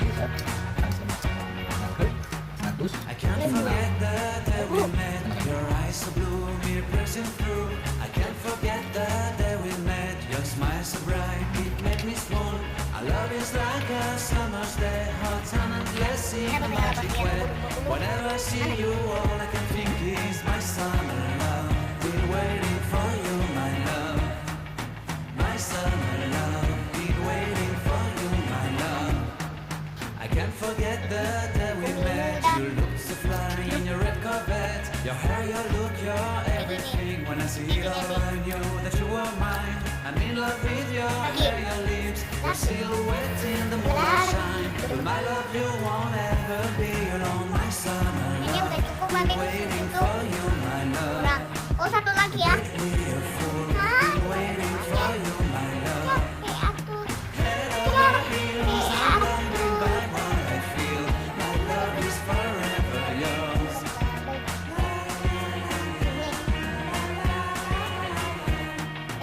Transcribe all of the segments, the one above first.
bisa langsung ke status. I can't forget the day we met. Your eyes so blue, me pressing through. I can't forget the day we met. Your smile so bright, it made me swoon. Our love is like a summer's day, hot and endless in a magic way. Whenever I see you, all I can think is my summer love. Been waiting for you, my love. My summer love. Been waiting for you, my love. I can't forget the day we met. You look so fly in your red Corvette. Your hair, your look, your everything. When I see it all, I knew that you were mine. I'm in love with your hair, your lips, your silhouette in the moonlight shine. But my love, you won't ever be alone. My summer Ini love. udah cukup Been nanti waiting itu for you, my love. kurang. Oh, satu lagi ya. Be a fool. Hah? Been waiting for you, my love. Aku. Head over heels, I'm blinded by what I feel. My love is forever yours.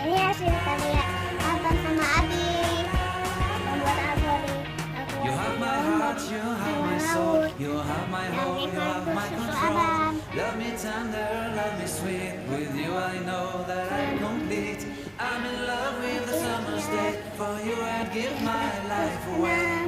Ini hasil karya Abang sama Abi. Membuat Abori. You have my heart, you have my soul, you have my home, you have my control. Love me tender, love me sweet. With you I know that I'm complete. I'm in love with the summer's day. For you I'd give my life away.